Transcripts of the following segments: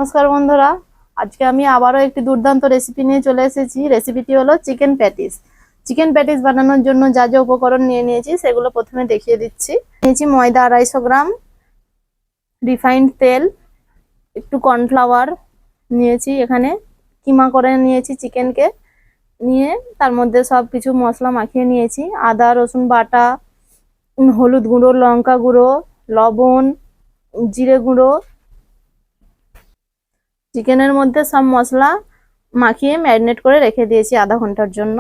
নমস্কার বন্ধুরা, আজকে আমি আবারও একটি দুর্দান্ত রেসিপি নিয়ে চলে এসেছি। রেসিপিটি হলো চিকেন প্যাটিস। চিকেন প্যাটিস বানানোর জন্য যা যা উপকরণ নিয়ে নিয়েছি সেগুলো প্রথমে দেখিয়ে দিচ্ছি। নিয়েছি ময়দা 250 গ্রাম, রিফাইন্ড তেল, একটু কর্নফ্লাওয়ার নিয়েছি, এখানে কিমা করে নিয়েছি চিকেনকে, নিয়ে তার মধ্যে সব কিছু মশলা মাখিয়ে নিয়েছি। আদা রসুন বাটা, হলুদ গুঁড়ো, লঙ্কা গুঁড়ো, লবণ, জিরে গুঁড়ো। চিকেনের মধ্যে সব মশলা মাখিয়ে ম্যারিনেট করে রেখে দিয়েছি আধা ঘন্টার জন্য।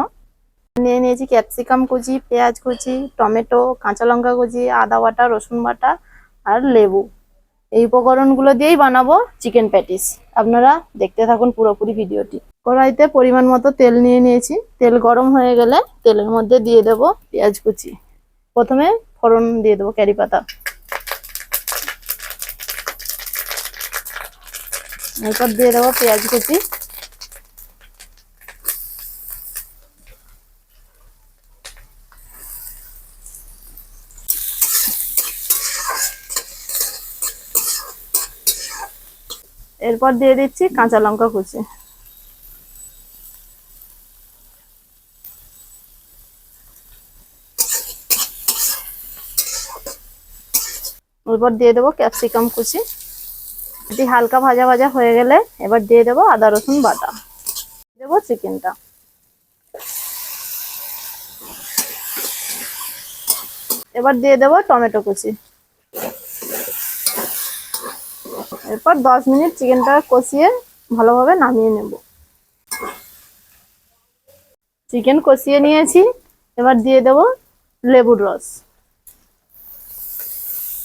নিয়ে নিয়েছি ক্যাপসিকাম কুচি, পেঁয়াজ কুচি, টমেটো, কাঁচা লঙ্কা কুচি, আদা বাটা, রসুন বাটা আর লেবু। এই উপকরণগুলো দিয়েই বানাবো চিকেন প্যাটিস। আপনারা দেখতে থাকুন পুরোপুরি ভিডিওটি। কড়াইতে পরিমাণ মতো তেল নিয়ে নিয়েছি। তেল গরম হয়ে গেলে তেলের মধ্যে দিয়ে দেব পেঁয়াজ কুচি। প্রথমে ফোড়ন দিয়ে দেবো কারি পাতা, এরপর দিয়ে দেবো পেঁয়াজ কুচি, এরপর দিয়ে দিচ্ছি কাঁচা লঙ্কা কুচি, এরপর দিয়ে দেবো ক্যাপসিকাম কুচি। এটি হালকা ভাজা ভাজা হয়ে গেলে এবার দিয়ে দেবো আদা রসুন বাটা, দেবো চিকেনটা, এবার দিয়ে দেবো টমেটো কুচি। এরপর 10 মিনিট চিকেনটা কষিয়ে ভালোভাবে নামিয়ে নেব। চিকেন কষিয়ে নিয়েছি, এবার দিয়ে দেবো লেবুর রস।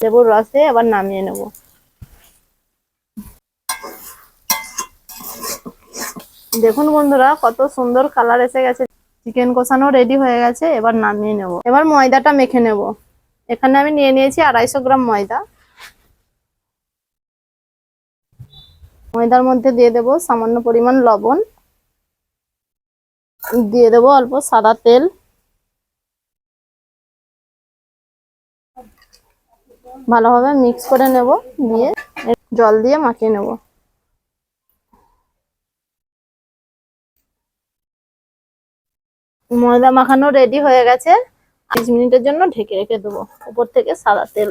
লেবুর রসে এবার নামিয়ে নেব। দেখুন বন্ধুরা, কত সুন্দর কালার এসে গেছে। চিকেন কষানো রেডি হয়ে গেছে, এবার নামিয়ে নেব। এবার ময়দাটা মেখে নেব। এখানে আমি নিয়ে নিয়েছি 250 গ্রাম ময়দা। ময়দার মধ্যে দিয়ে দেব সামান্য পরিমাণ লবণ, দিয়ে দেব অল্প সাদা তেল, ভালোভাবে মিক্স করে নেব, দিয়ে জল দিয়ে মাখিয়ে নেব। ময়দা মাখানো রেডি হয়ে গেছে। 30 মিনিটের জন্য ঢেকে রেখে দেবো। উপর থেকে সাদা তেল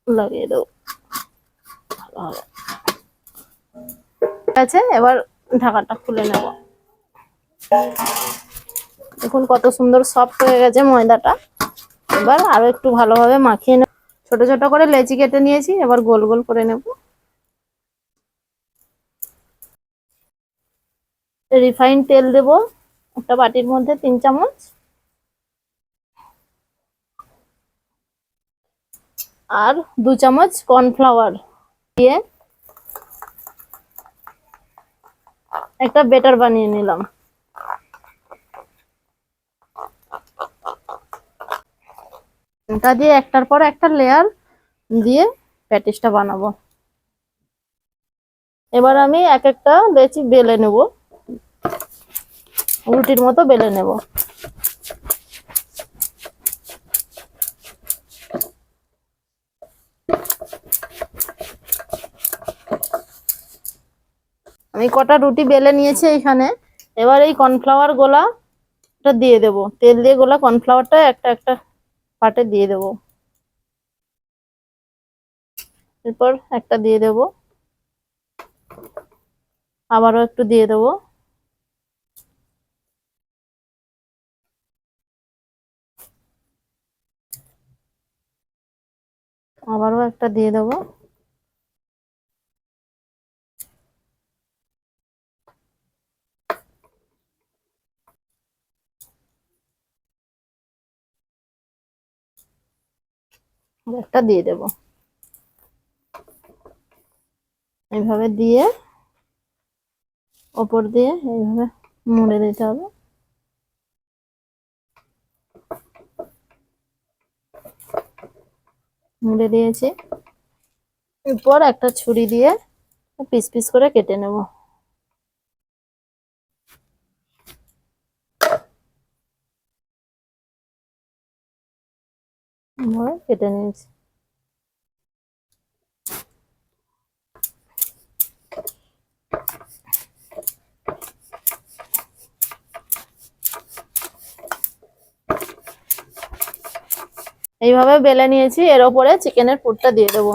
লাগিয়ে দেবো ভালোভাবে। ঠিক আছে, এবার ঢাকাটা খুলে নেব। দেখুন কত সুন্দর সফট হয়ে গেছে ময়দাটা। এবার আরো একটু ভালোভাবে মাখিয়ে নেব। ছোট ছোট করে লেচি কেটে নিয়েছি, এবার গোল গোল করে নেব। রিফাইন্ড তেল দেব একটা বাটির মধ্যে 3 চামচ, আর 2 চামচ কর্নফ্লাওয়ার দিয়ে একটা বেটার বানিয়ে নিলাম। এটা দিয়ে একটার পর একটা লেয়ার দিয়ে প্যাটিসটা বানাবো। এবার আমি এক একটা লেচি বেলে নেব, রুটির মতো বেলে নেব। আমি কটা রুটি বেলে নিয়েছি এখানে। এবার এই কর্নফ্লাওয়ার গোলাটা দিয়ে দেব। তেল দিয়ে গোলা কর্নফ্লাওয়ারটা একটা একটা পাটে দিয়ে দেব। এরপর একটা দিয়ে দেব, আবারও একটু দিয়ে দেব, আবারও একটা দিয়ে দেব। একটা দিয়ে দেব। এইভাবে দিয়ে ওপর দিয়ে এইভাবে মুড়ে দিতে হবে। মুড়ে দিয়েছি। এরপর একটা ছুরি দিয়ে পিস পিস করে কেটে নেব। কেটে নিয়েছি। এইভাবে বেলে নিয়েছি, এর ওপরে চিকেনের পুরটা দিয়ে দেবো।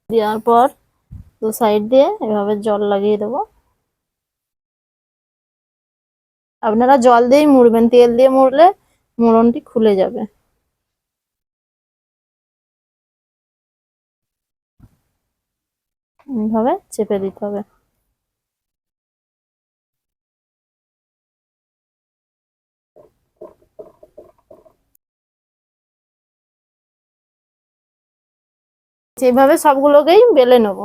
দেওয়ার পর দু সাইড দিয়ে এভাবে জল লাগিয়ে দেবো। আপনারা জল দিয়েই মুড়বেন, তেল দিয়ে মুড়লে মুড়নটি খুলে যাবে। এইভাবে চেপে দিতে হবে। সেইভাবে সবগুলোকেই বেলে নেব।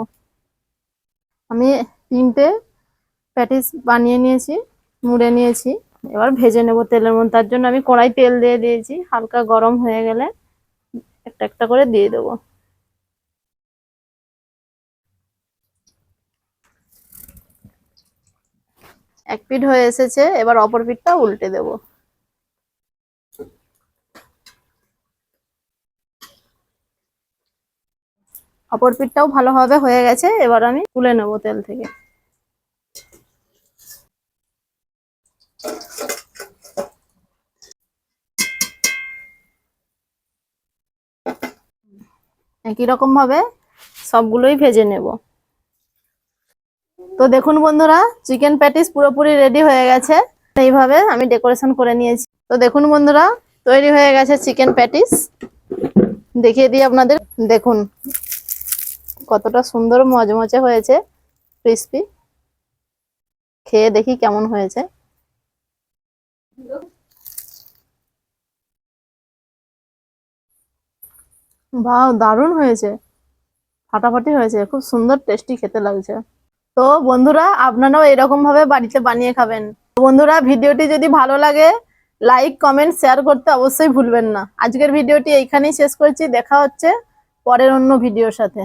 আমি 3টে প্যাটিস বানিয়ে নিয়েছি, মুড়ে নিয়েছি। এবার ভেজে নেব তেলের মধ্যে। তার জন্য আমি কড়াই তেল দিয়ে দিয়েছি, হালকা গরম হয়ে গেলে একটা একটা করে দিয়ে দেবো। এক পিঠ হয়ে এসেছে, এবার অপর পিঠটা উল্টে দেব। অপর পিঠটাও ভালোভাবে হয়ে গেছে, এবার আমি তুলে নেব তেল থেকে। একই রকম ভাবে সবগুলোই ভেজে নেব। তো দেখুন বন্ধুরা, চিকেন প্যাটিস পুরোপুরি রেডি হয়ে গেছে। এইভাবে আমি ডেকোরেশন করে নিয়েছি। তো দেখুন বন্ধুরা, তৈরি হয়ে গেছে চিকেন প্যাটিস। দেখিয়ে দিই আপনাদের। দেখুন কতটা সুন্দর মচমচে হয়েছে, ক্রিস্পি। খেয়ে দেখি কেমন হয়েছে। বাহ, দারুণ হয়েছে, ফাটাফাটি হয়েছে, খুব সুন্দর টেস্টি খেতে লাগছে। তো বন্ধুরা, আপনারাও এরকম ভাবে বাড়িতে বানিয়ে খাবেন। তো বন্ধুরা, ভিডিওটি যদি ভালো লাগে লাইক কমেন্ট শেয়ার করতে অবশ্যই ভুলবেন না। আজকের ভিডিওটি এইখানেই শেষ করছি। দেখা হচ্ছে পরের অন্য ভিডিওর সাথে।